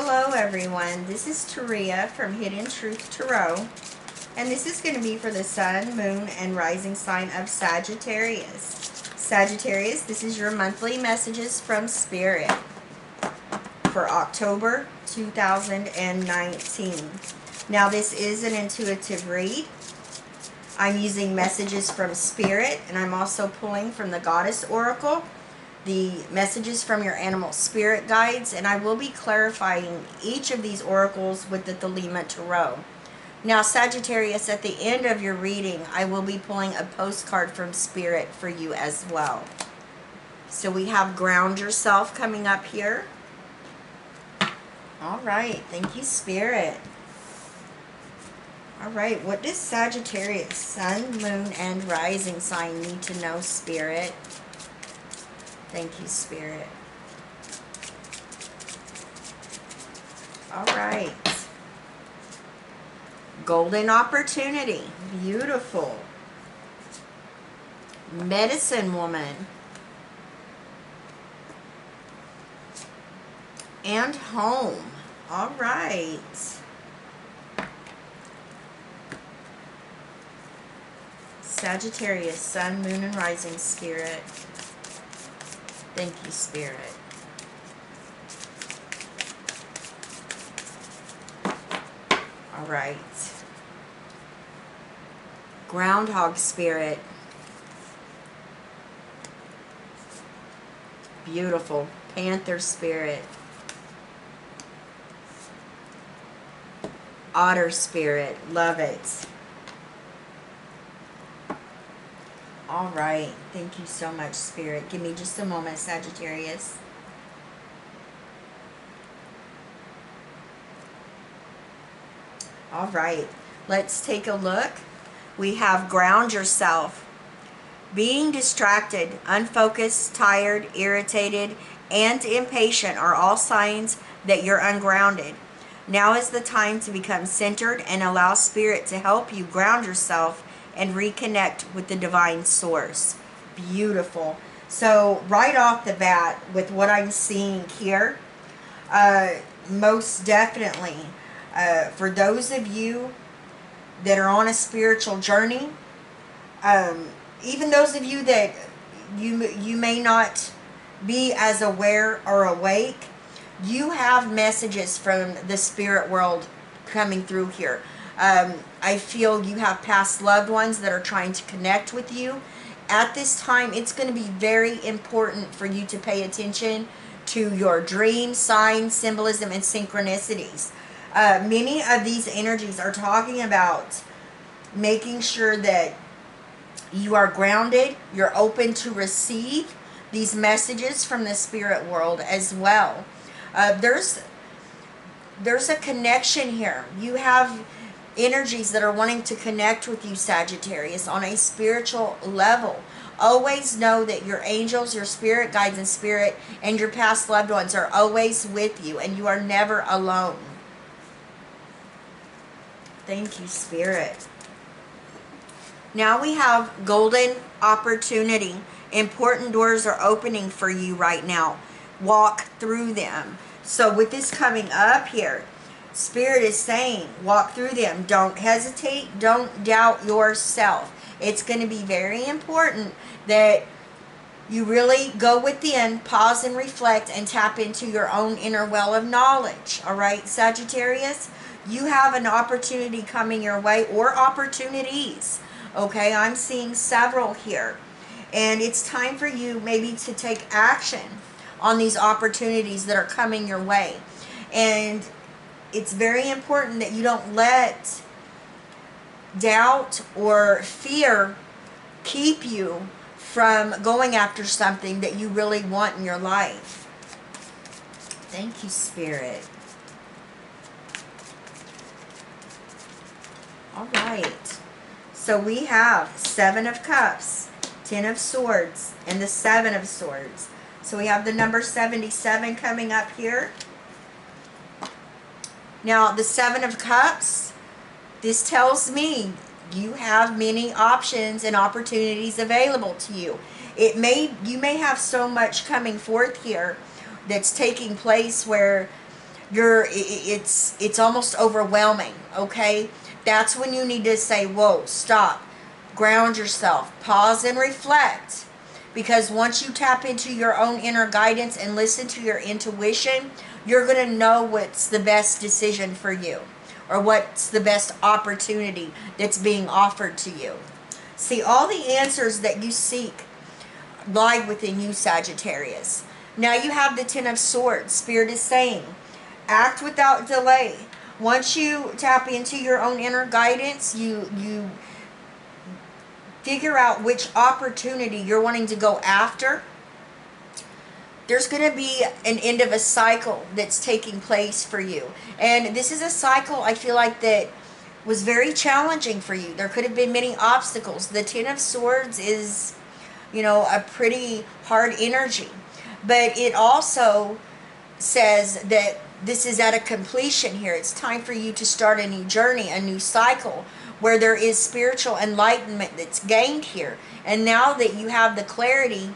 Hello everyone, this is Taria from Hidden Truth Tarot, and this is going to be for the Sun, Moon, and Rising sign of Sagittarius. Sagittarius, this is your monthly messages from Spirit for October 2019. Now this is an intuitive read. I'm using messages from Spirit, and I'm also pulling from the Goddess Oracle, the messages from your animal spirit guides, and I will be clarifying each of these oracles with the Thelema Tarot. Now Sagittarius, at the end of your reading, I will be pulling a postcard from Spirit for you as well. So we have Ground Yourself coming up here. All right, thank you, Spirit. All right, what does Sagittarius, Sun, Moon, and Rising sign need to know, Spirit? Thank you, Spirit. All right. Golden Opportunity. Beautiful. Medicine Woman. And Home. All right. Sagittarius, Sun, Moon, and Rising, Spirit. Thank you, Spirit. All right. Groundhog Spirit. Beautiful. Panther Spirit. Otter Spirit. Love it. All right. Thank you so much, Spirit. Give me just a moment, Sagittarius. All right. Let's take a look. We have Ground Yourself. Being distracted, unfocused, tired, irritated, and impatient are all signs that you're ungrounded. Now is the time to become centered and allow Spirit to help you ground yourself and reconnect with the divine source. Beautiful. So right off the bat, with what I'm seeing here, most definitely, for those of you that are on a spiritual journey, even those of you that you may not be as aware or awake, you have messages from the spirit world coming through here. I feel you have past loved ones that are trying to connect with you. At this time, it's going to be very important for you to pay attention to your dreams, signs, symbolism, and synchronicities. Many of these energies are talking about making sure that you are grounded, you're open to receive these messages from the spirit world as well. There's a connection here. You have energies that are wanting to connect with you, Sagittarius, on a spiritual level. Always know that your angels, your spirit guides and spirit, and your past loved ones are always with you, and you are never alone. Thank you, Spirit. Now we have Golden Opportunity. Important doors are opening for you right now. Walk through them. So with this coming up here, Spirit is saying, walk through them. Don't hesitate. Don't doubt yourself. It's going to be very important that you really go within, pause and reflect, and tap into your own inner well of knowledge. All right, Sagittarius? You have an opportunity coming your way, or opportunities. Okay, I'm seeing several here. And it's time for you maybe to take action on these opportunities that are coming your way. And it's very important that you don't let doubt or fear keep you from going after something that you really want in your life. Thank you, Spirit. All right. So we have 7 of Cups, 10 of Swords, and the 7 of Swords. So we have the number 77 coming up here. Now, the 7 of Cups, this tells me you have many options and opportunities available to you. You may have so much coming forth here that's taking place where it's almost overwhelming, okay? That's when you need to say, whoa, stop, ground yourself, pause and reflect. Because once you tap into your own inner guidance and listen to your intuition, you're going to know what's the best decision for you, or what's the best opportunity that's being offered to you. See, all the answers that you seek lie within you, Sagittarius. Now you have the Ten of Swords. Spirit is saying, act without delay. Once you tap into your own inner guidance, you figure out which opportunity you're wanting to go after. There's going to be an end of a cycle that's taking place for you. And this is a cycle, I feel like, that was very challenging for you. There could have been many obstacles. The Ten of Swords is, you know, a pretty hard energy. But it also says that this is at a completion here. It's time for you to start a new journey, a new cycle, where there is spiritual enlightenment that's gained here. And now that you have the clarity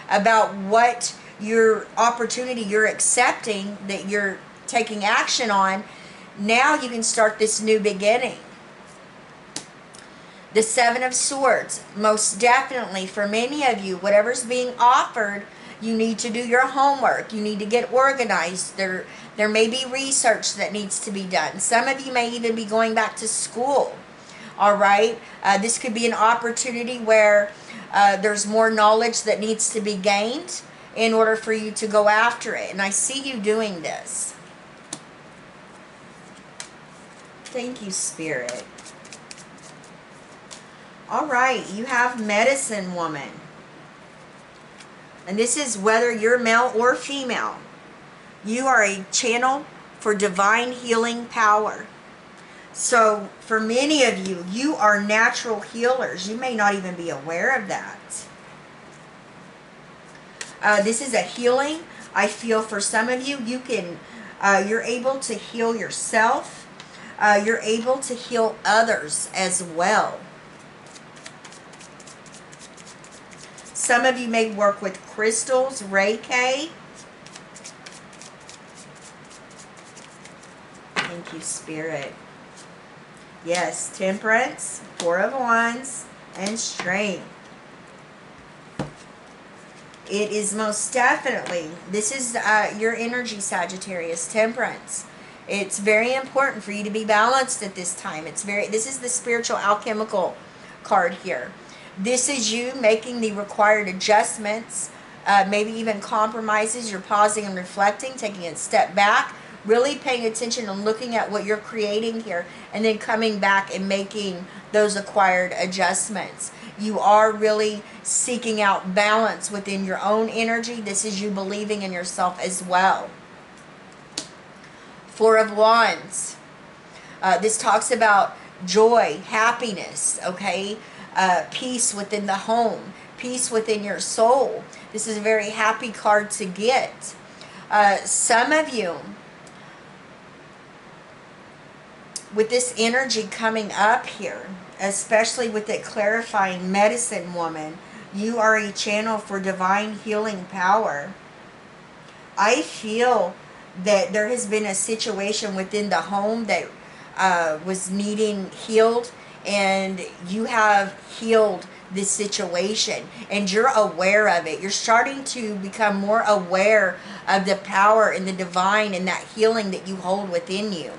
about what your opportunity you're accepting, that you're taking action on, now you can start this new beginning. The Seven of Swords, most definitely for many of you, whatever's being offered, you need to do your homework. You need to get organized. There may be research that needs to be done. Some of you may even be going back to school. All right. This could be an opportunity where there's more knowledge that needs to be gained in order for you to go after it. And I see you doing this. Thank you, Spirit. All right. You have Medicine Woman. And this is whether you're male or female. You are a channel for divine healing power. So for many of you, you are natural healers. You may not even be aware of that. This is a healing. I feel for some of you, you're able to heal yourself. You're able to heal others as well. Some of you may work with crystals, Reiki. Thank you, Spirit. Yes, Temperance, Four of Wands, and Strength. It is most definitely, this is your energy, Sagittarius, Temperance. It's very important for you to be balanced at this time. This is the spiritual alchemical card here. This is you making the required adjustments, maybe even compromises. You're pausing and reflecting, taking a step back, really paying attention and looking at what you're creating here, and then coming back and making those acquired adjustments. You are really seeking out balance within your own energy. This is you believing in yourself as well. Four of Wands. This talks about joy, happiness, okay? Peace within the home, peace within your soul. This is a very happy card to get. Some of you, with this energy coming up here, especially with it clarifying Medicine Woman, you are a channel for divine healing power. I feel that there has been a situation within the home that was needing healed, and you have healed this situation and you're aware of it. You're starting to become more aware of the power and the divine and that healing that you hold within you.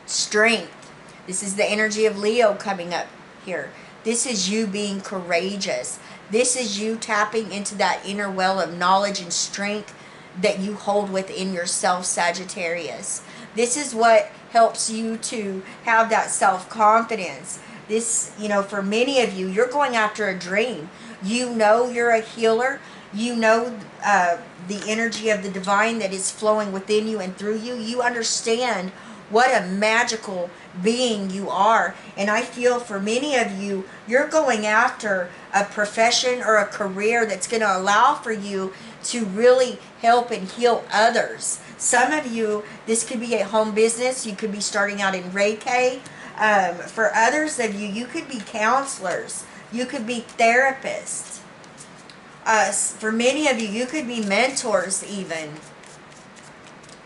Strength. This is the energy of Leo coming up here. This is you being courageous. This is you tapping into that inner well of knowledge and strength that you hold within yourself, Sagittarius. This is what helps you to have that self-confidence. This, you know, for many of you, you're going after a dream. You know you're a healer. You know the energy of the divine that is flowing within you and through you. You understand what a magical being you are. And I feel for many of you, you're going after a profession or a career that's going to allow for you to really help and heal others. Some of you, this could be a home business. You could be starting out in Reiki. For others of you, you could be counselors. You could be therapists. For many of you, you could be mentors even.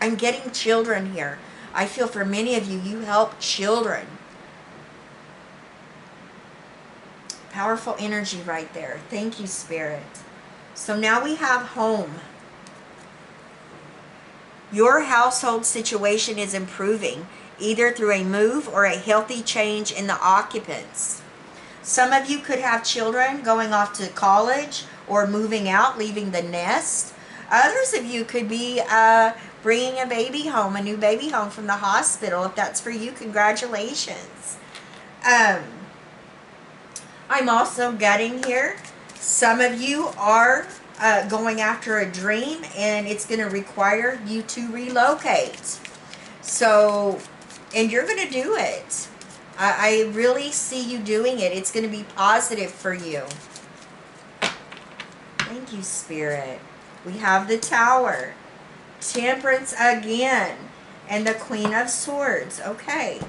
I'm getting children here. I feel for many of you, you help children. Powerful energy right there. Thank you, Spirit. So now we have home. Your household situation is improving, either through a move or a healthy change in the occupants. Some of you could have children going off to college or moving out, leaving the nest. Others of you could be bringing a baby home, a new baby home from the hospital. If that's for you, congratulations. I'm also getting here, some of you are going after a dream, and it's going to require you to relocate. So, and you're going to do it. I really see you doing it. It's going to be positive for you. Thank you, Spirit. We have the Tower, Temperance again, and the Queen of Swords. Okay.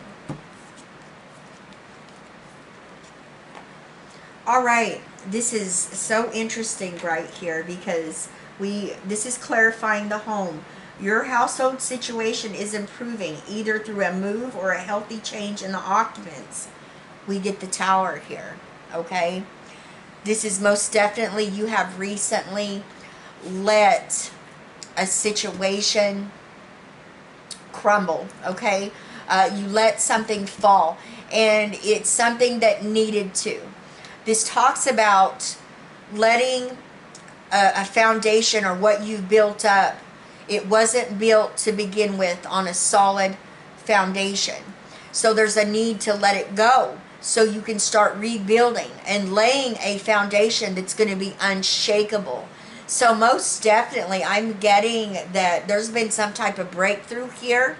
All right. This is so interesting right here, because this is clarifying the home. Your household situation is improving, either through a move or a healthy change in the occupants. We get the Tower here, okay? This is most definitely, you have recently let a situation crumble, okay? You let something fall, and it's something that needed to. This talks about letting a foundation, or what you've built up, it wasn't built to begin with on a solid foundation. So there's a need to let it go so you can start rebuilding and laying a foundation that's going to be unshakable. So most definitely, I'm getting that there's been some type of breakthrough here.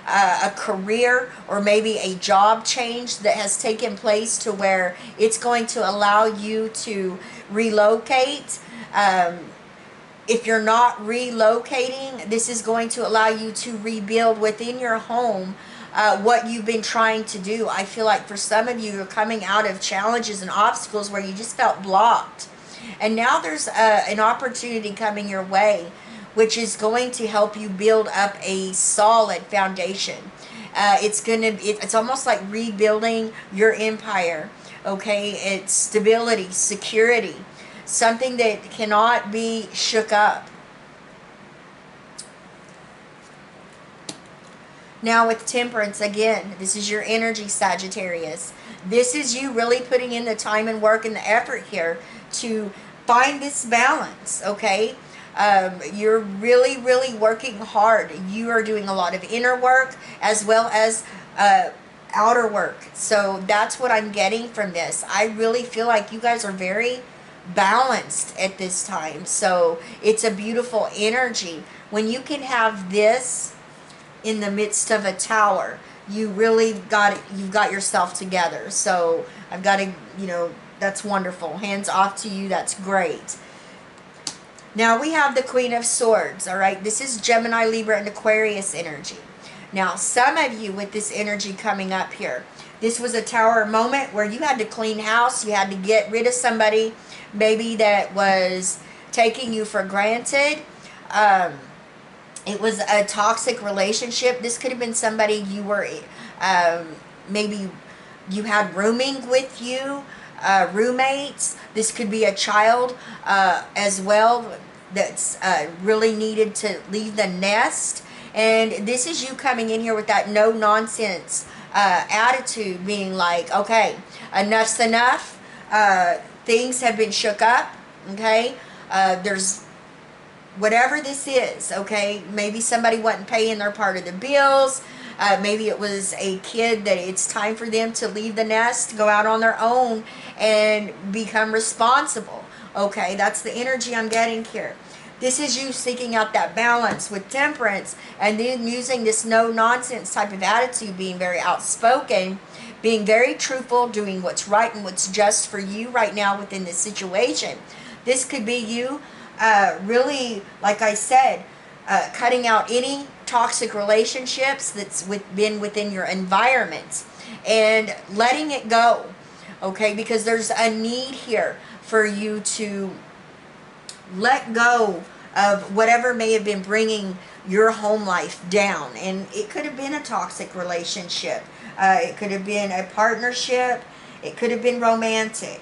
A career or maybe a job change that has taken place to where it's going to allow you to relocate. If you're not relocating, this is going to allow you to rebuild within your home what you've been trying to do. I feel like for some of you, you're coming out of challenges and obstacles where you just felt blocked. And now there's an opportunity coming your way, which is going to help you build up a solid foundation. It's almost like rebuilding your empire, okay? It's stability, security, something that cannot be shook up. Now with Temperance, again, this is your energy, Sagittarius. This is you really putting in the time and work and the effort here to find this balance, okay? You're really, really working hard. You are doing a lot of inner work as well as outer work. So that's what I'm getting from this. I really feel like you guys are very balanced at this time. So it's a beautiful energy. When you can have this in the midst of a tower, you really you've got yourself together. So I've got to, that's wonderful. Hands off to you. That's great. Now we have the Queen of Swords, all right? This is Gemini, Libra, and Aquarius energy. Now, some of you with this energy coming up here, this was a Tower moment where you had to clean house. You had to get rid of somebody maybe that was taking you for granted. It was a toxic relationship. This could have been somebody you were, maybe you had rooming with you. Roommates. This could be a child as well that's really needed to leave the nest. And this is you coming in here with that no nonsense attitude, being like, okay, enough's enough. Things have been shook up. Okay, there's whatever this is. Okay, maybe somebody wasn't paying their part of the bills. Maybe it was a kid that it's time for them to leave the nest, go out on their own and become responsible. Okay, that's the energy I'm getting here. This is you seeking out that balance with Temperance, and then using this no-nonsense type of attitude, being very outspoken, being very truthful, doing what's right and what's just for you right now within this situation. This could be you really, like I said, cutting out any toxic relationships that's been within your environment and letting it go, okay? Because there's a need here for you to let go of whatever may have been bringing your home life down. And it could have been a toxic relationship. It could have been a partnership. It could have been romantic.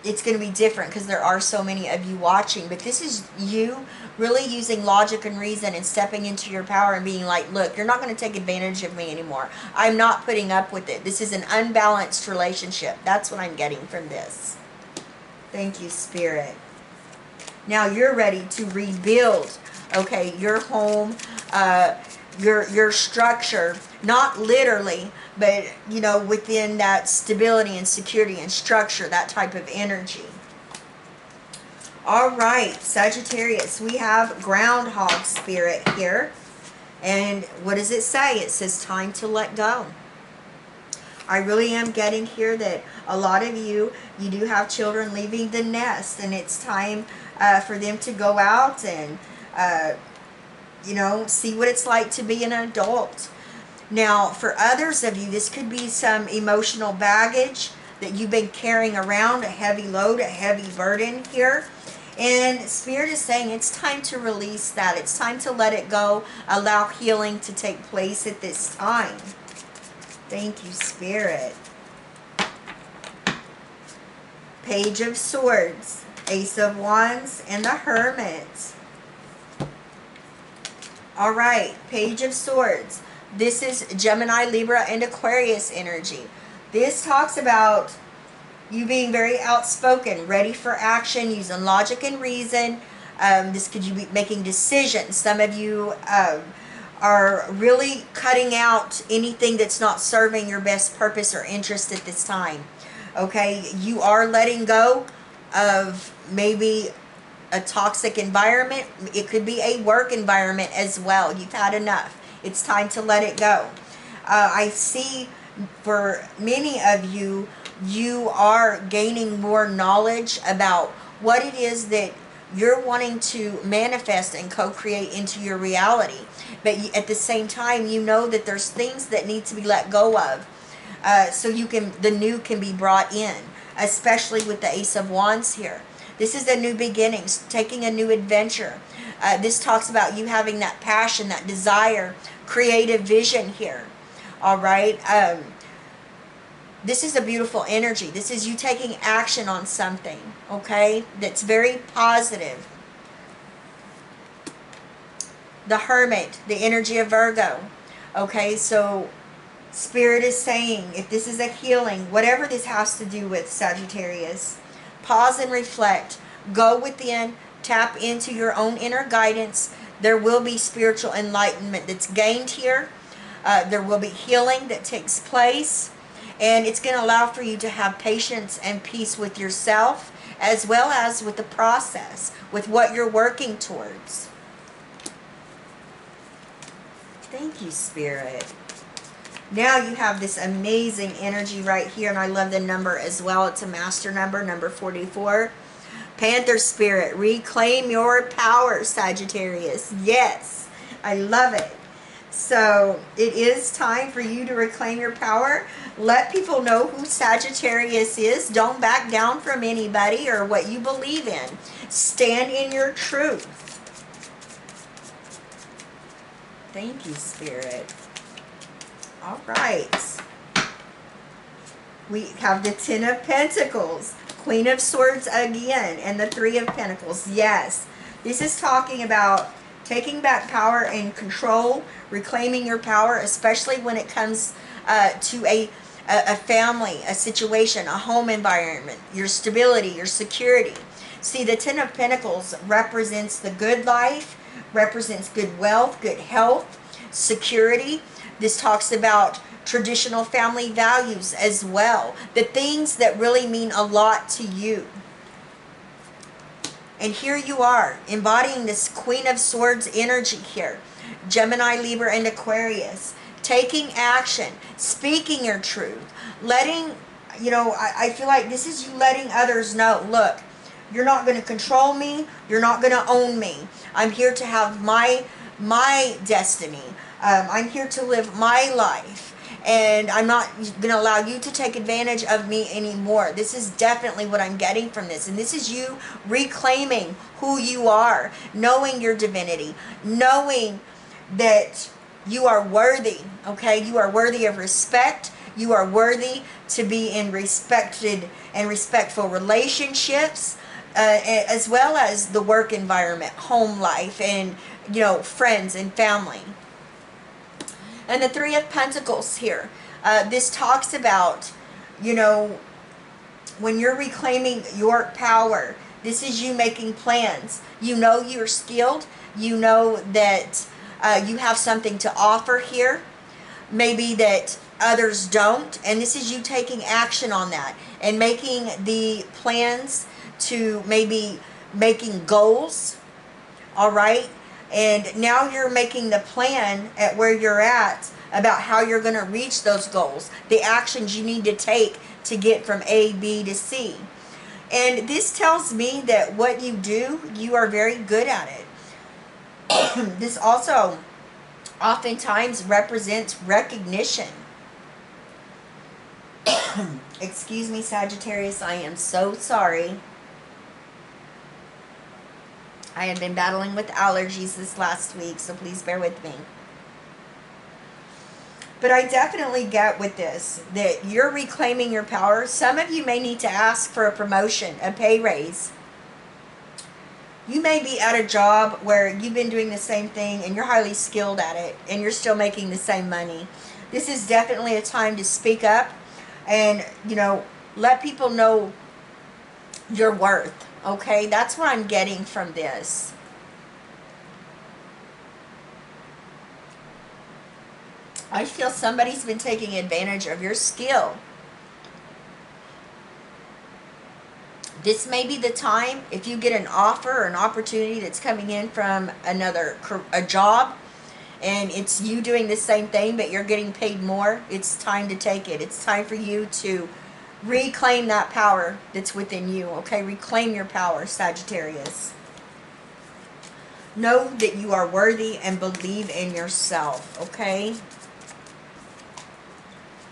It's going to be different because there are so many of you watching. But this is you really using logic and reason and stepping into your power and being like, look, you're not going to take advantage of me anymore. I'm not putting up with it. This is an unbalanced relationship. That's what I'm getting from this. Thank you, Spirit. Now you're ready to rebuild, okay, your home, your structure, not literally, but, you know, within that stability and security and structure, that type of energy. All right, Sagittarius, we have groundhog spirit here. And what does it say? It says time to let go. I really am getting here that a lot of you do have children leaving the nest, and it's time for them to go out and, you know, see what it's like to be an adult. Now, for others of you, this could be some emotional baggage that you've been carrying around, a heavy load, a heavy burden here. And Spirit is saying it's time to release that. It's time to let it go. Allow healing to take place at this time. Thank you, Spirit. Page of Swords, Ace of Wands, and the Hermit. All right, Page of Swords. This is Gemini, Libra, and Aquarius energy. This talks about you being very outspoken, ready for action, using logic and reason. This could you be making decisions. Some of you are really cutting out anything that's not serving your best purpose or interest at this time. Okay, you are letting go of maybe a toxic environment. It could be a work environment as well. You've had enough. It's time to let it go. I see for many of you, you are gaining more knowledge about what it is that you're wanting to manifest and co-create into your reality. But at the same time, you know that there's things that need to be let go of. So the new can be brought in, especially with the Ace of Wands here. This is a new beginning, taking a new adventure. This talks about you having that passion, that desire, creative vision here. All right. This is a beautiful energy. This is you taking action on something, okay, that's very positive. The Hermit, the energy of Virgo. Okay, so Spirit is saying, if this is a healing, whatever this has to do with, Sagittarius, pause and reflect. Go within, tap into your own inner guidance. There will be spiritual enlightenment that's gained here. There will be healing that takes place. And it's going to allow for you to have patience and peace with yourself, as well as with the process, with what you're working towards. Thank you, Spirit. Now you have this amazing energy right here, and I love the number as well. It's a master number, number 44. Panther Spirit, reclaim your power, Sagittarius. Yes, I love it. So it is time for you to reclaim your power. Let people know who Sagittarius is. Don't back down from anybody or what you believe in. Stand in your truth. Thank you, Spirit. All right. We have the Ten of Pentacles, Queen of Swords again, and the Three of Pentacles. Yes, this is talking about taking back power and control, reclaiming your power, especially when it comes to a family, a situation, a home environment, your stability, your security. See, the Ten of Pentacles represents the good life, represents good wealth, good health, security. This talks about traditional family values as well, the things that really mean a lot to you. And here you are, embodying this Queen of Swords energy here. Gemini, Libra, and Aquarius. Taking action, speaking your truth, letting, you know, I feel like this is you letting others know, look, you're not going to control me. You're not going to own me. I'm here to have my destiny. I'm here to live my life. and I'm not going to allow you to take advantage of me anymore. This is definitely what I'm getting from this. And this is you reclaiming who you are, knowing your divinity, knowing that you are worthy, okay? You are worthy of respect. You are worthy to be in respected and respectful relationships, as well as the work environment, home life, and, you know, friends and family. And the Three of Pentacles here. This talks about, you know, when you're reclaiming your power, this is you making plans. You know you're skilled. You know that you have something to offer here. Maybe that others don't. And this is you taking action on that and making the plans to maybe making goals. All right. And now you're making the plan at where you're at about how you're going to reach those goals, the actions you need to take to get from A, B to C. And this tells me that what you do, you are very good at it. This also oftentimes represents recognition. Excuse me, Sagittarius, I am so sorry. I have been battling with allergies this last week, so please bear with me. But I definitely get with this, that you're reclaiming your power. Some of you may need to ask for a promotion, a pay raise. You may be at a job where you've been doing the same thing and you're highly skilled at it and you're still making the same money. This is definitely a time to speak up and, you know, let people know your worth. Okay, that's what I'm getting from this. I feel somebody's been taking advantage of your skill. This may be the time, if you get an offer or an opportunity that's coming in from a job, and it's you doing the same thing, but you're getting paid more, it's time to take it. It's time for you to reclaim that power that's within you, okay? Reclaim your power, Sagittarius. Know that you are worthy and believe in yourself, okay?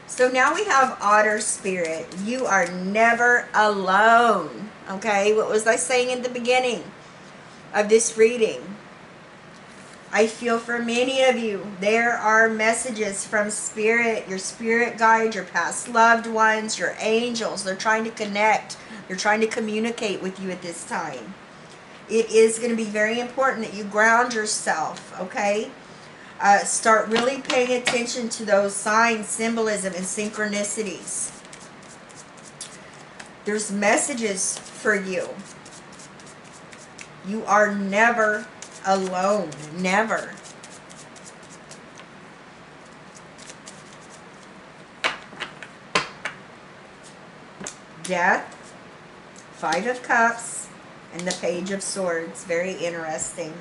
So now we have Otter Spirit. You are never alone, okay? What was I saying in the beginning of this reading? I feel for many of you, there are messages from Spirit, your spirit guide, your past loved ones, your angels. They're trying to connect. They're trying to communicate with you at this time. It is going to be very important that you ground yourself, okay? Start really paying attention to those signs, symbolism, and synchronicities. There's messages for you. You are never alone. Never. Death, Five of Cups, and the Page of Swords. Very interesting.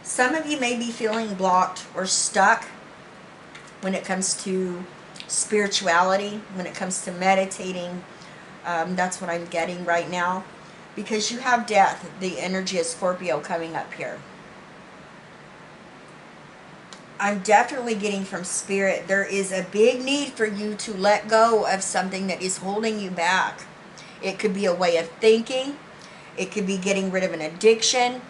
Some of you may be feeling blocked or stuck when it comes to spirituality, when it comes to meditating. That's what I'm getting right now. Because you have death, the energy of Scorpio coming up here. I'm definitely getting from Spirit, there is a big need for you to let go of something that is holding you back. It could be a way of thinking. It could be getting rid of an addiction.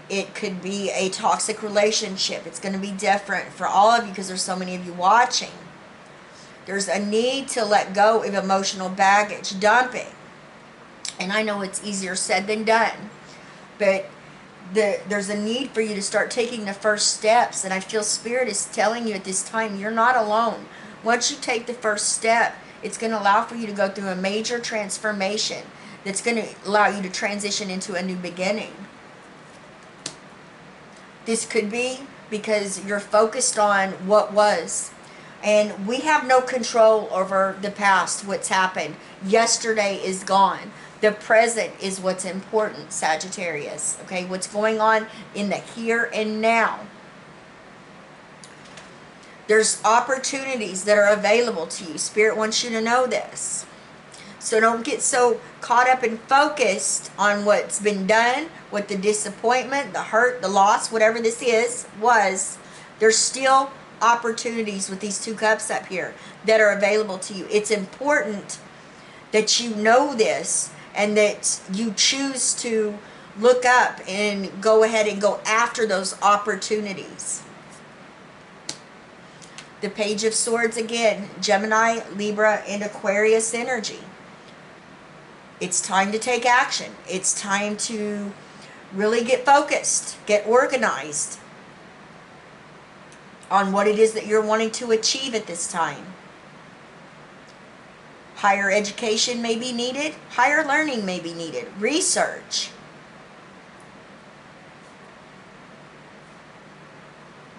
It could be a toxic relationship. It's going to be different for all of you because there's so many of you watching. There's a need to let go of emotional baggage, dumping. And I know it's easier said than done. But there's a need for you to start taking the first steps. And I feel Spirit is telling you at this time, you're not alone. Once you take the first step, it's going to allow for you to go through a major transformation that's going to allow you to transition into a new beginning. This could be because you're focused on what was. And we have no control over the past, what's happened. Yesterday is gone. The present is what's important, Sagittarius. Okay, what's going on in the here and now. There's opportunities that are available to you. Spirit wants you to know this. So don't get so caught up and focused on what's been done, what the disappointment, the hurt, the loss, whatever this was. There's still opportunities with these 2 cups up here that are available to you. It's important that you know this and that you choose to look up and go ahead and go after those opportunities. The Page of Swords again, Gemini, Libra, and Aquarius energy. It's time to take action. It's time to really get focused, get organized on what it is that you're wanting to achieve at this time. Higher education may be needed. Higher learning may be needed. Research.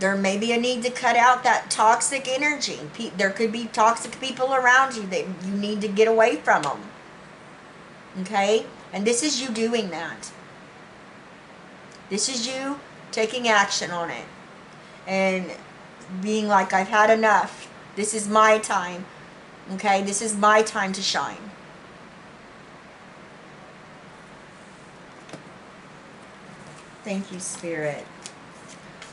There may be a need to cut out that toxic energy. There could be toxic people around you that you need to get away from them. Okay? And this is you doing that. This is you taking action on it. And being like, I've had enough. This is my time. Okay? This is my time to shine. Thank you, Spirit.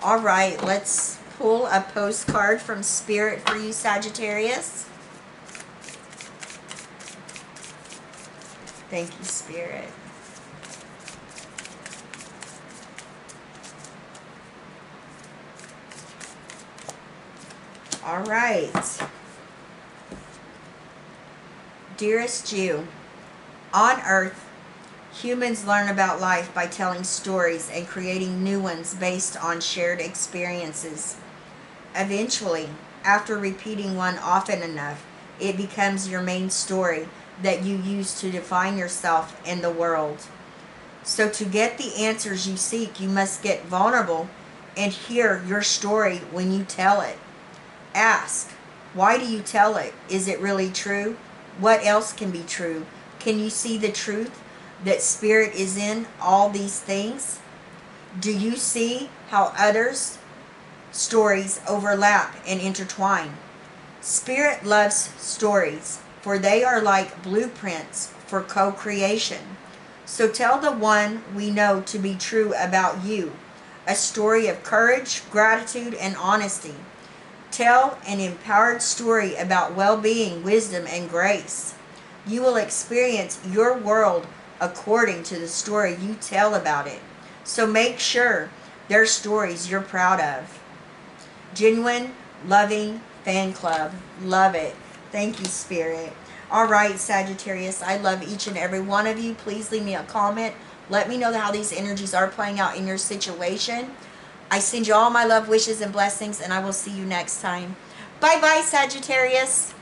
All right, let's pull a postcard from Spirit for you, Sagittarius. Thank you, Spirit. All right. Dearest you, on Earth, humans learn about life by telling stories and creating new ones based on shared experiences. Eventually, after repeating one often enough, it becomes your main story that you use to define yourself and the world. So to get the answers you seek, you must get vulnerable and hear your story when you tell it. Ask, why do you tell it? Is it really true? What else can be true? Can you see the truth that Spirit is in all these things? Do you see how others' stories overlap and intertwine? Spirit loves stories, for they are like blueprints for co-creation. So tell the one we know to be true about you, a story of courage, gratitude, and honesty. Tell an empowered story about well-being, wisdom, and grace. You will experience your world according to the story you tell about it. So make sure they're stories you're proud of. Genuine, loving fan club. Love it. Thank you, Spirit. All right, Sagittarius, I love each and every one of you. Please leave me a comment. Let me know how these energies are playing out in your situation. I send you all my love, wishes, and blessings, and I will see you next time. Bye-bye, Sagittarius.